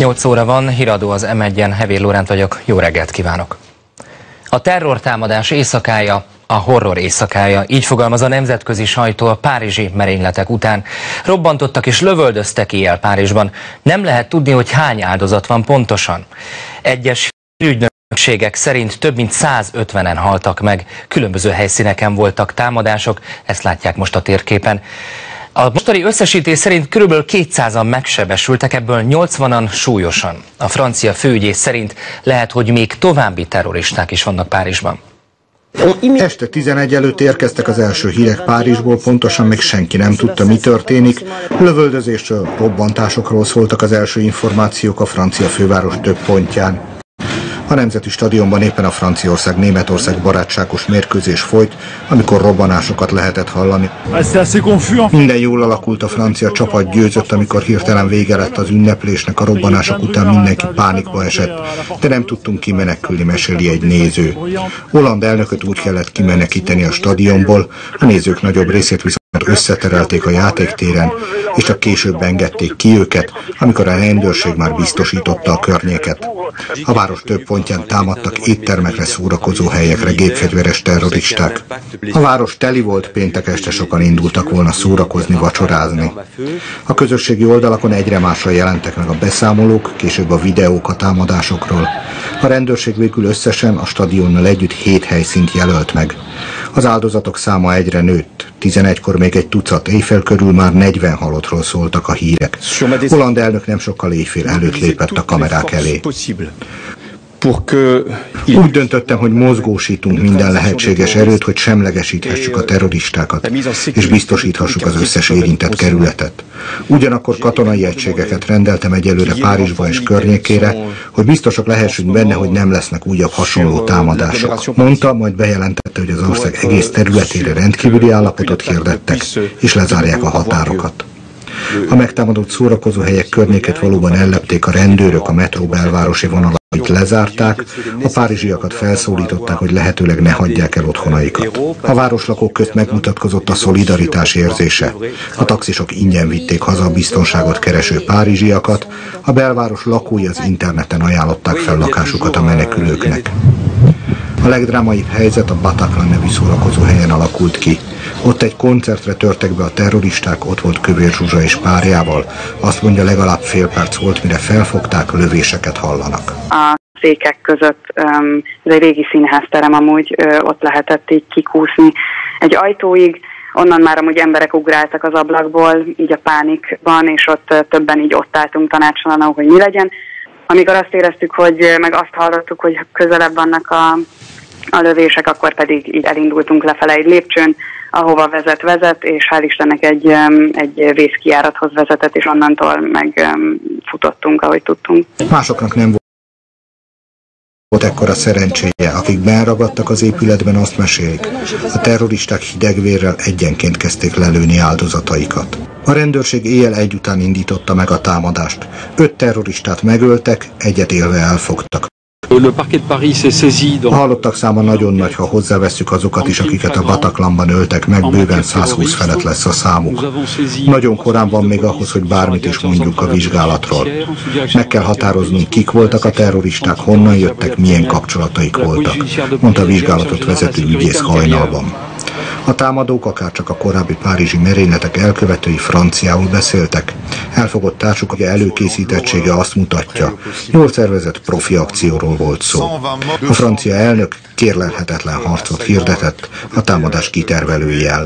8 óra van, híradó az M1-en, Hevér Lóránt vagyok, jó reggelt kívánok! A terrortámadás éjszakája, a horror éjszakája, így fogalmaz a nemzetközi sajtó a párizsi merényletek után. Robbantottak és lövöldöztek éjjel Párizsban. Nem lehet tudni, hogy hány áldozat van pontosan. Egyes ügynökségek szerint több mint 150-en haltak meg. Különböző helyszíneken voltak támadások, ezt látják most a térképen. A mostani összesítés szerint kb. 200-an megsebesültek, ebből 80-an súlyosan. A francia főügyész szerint lehet, hogy még további terroristák is vannak Párizsban. Este 11 előtt érkeztek az első hírek Párizsból, pontosan még senki nem tudta, mi történik. Lövöldözésről, robbantásokról szóltak az első információk a francia főváros több pontján. A Nemzeti Stadionban éppen a Franciaország-Németország barátságos mérkőzés folyt, amikor robbanásokat lehetett hallani. Minden jól alakult, a francia csapat győzött, amikor hirtelen vége lett az ünneplésnek, a robbanások után mindenki pánikba esett, de nem tudtunk kimenekülni, meséli egy néző. Hollande elnököt úgy kellett kimenekíteni a stadionból, a nézők nagyobb részét viszont összeterelték a játéktéren, és csak később engedték ki őket, amikor a rendőrség már biztosította a környéket. A város több pontján támadtak éttermekre, szórakozó helyekre gépfegyveres terroristák. A város teli volt, péntek este sokan indultak volna szórakozni, vacsorázni. A közösségi oldalakon egyre másra jelentek meg a beszámolók, később a videók a támadásokról. A rendőrség végül összesen a stadionnal együtt 7 helyszínt jelölt meg. Az áldozatok száma egyre nőtt. 11-kor még egy tucat, éjfél körül már 40 halottról szóltak a hírek. Hollande elnök nem sokkal éjfél előtt lépett a kamerák elé. Úgy döntöttem, hogy mozgósítunk minden lehetséges erőt, hogy semlegesíthessük a terroristákat, és biztosíthassuk az összes érintett kerületet. Ugyanakkor katonai egységeket rendeltem egyelőre Párizsba és környékére, hogy biztosak lehessünk benne, hogy nem lesznek újabb hasonló támadások. Mondta, majd bejelentette, hogy az ország egész területére rendkívüli állapotot hirdettek, és lezárják a határokat. A megtámadott szórakozóhelyek környéket valóban ellepték a rendőrök, a metró belvárosi vonalait lezárták, a párizsiakat felszólították, hogy lehetőleg ne hagyják el otthonaikat. A városlakók közt megmutatkozott a szolidaritás érzése. A taxisok ingyen vitték haza a biztonságot kereső párizsiakat, a belváros lakói az interneten ajánlották fel lakásukat a menekülőknek. A legdrámaibb helyzet a Bataclan nevű szórakozóhelyen alakult ki. Ott egy koncertre törtek be a terroristák, ott volt Kövér Zsuzsa és párjával. Azt mondja, legalább fél perc volt, mire felfogták, lövéseket hallanak. A székek között, ez egy régi színházterem amúgy, ott lehetett így kikúszni egy ajtóig, onnan már amúgy emberek ugráltak az ablakból, így a pánikban, és ott többen így ott álltunk tanácsolanul, hogy mi legyen. Amikor azt éreztük, hogy meg azt hallottuk, hogy közelebb vannak a lövések, akkor pedig így elindultunk lefele egy lépcsőn, ahova vezet, és hál' Istennek egy vészkijárathoz vezetett, és onnantól megfutottunk, ahogy tudtunk. Másoknak nem volt ekkora szerencséje, akik benragadtak az épületben, azt mesélik. A terroristák hidegvérrel egyenként kezdték lelőni áldozataikat. A rendőrség éjjel egy után indította meg a támadást. 5 terroristát megöltek, egyet élve elfogtak. A halottak száma nagyon nagy, ha hozzávesszük azokat is, akiket a Bataclanban öltek meg, bőven 120 felett lesz a számuk. Nagyon korán van még ahhoz, hogy bármit is mondjuk a vizsgálatról. Meg kell határoznunk, kik voltak a terroristák, honnan jöttek, milyen kapcsolataik voltak, mondta a vizsgálatot vezető ügyész hajnalban. A támadók, akárcsak a korábbi párizsi merényletek elkövetői franciául beszéltek. Elfogott társuk előkészítettsége azt mutatja, jól szervezett profi akcióról volt szó. A francia elnök kérlelhetetlen harcot hirdetett a támadás kitervelői ellen.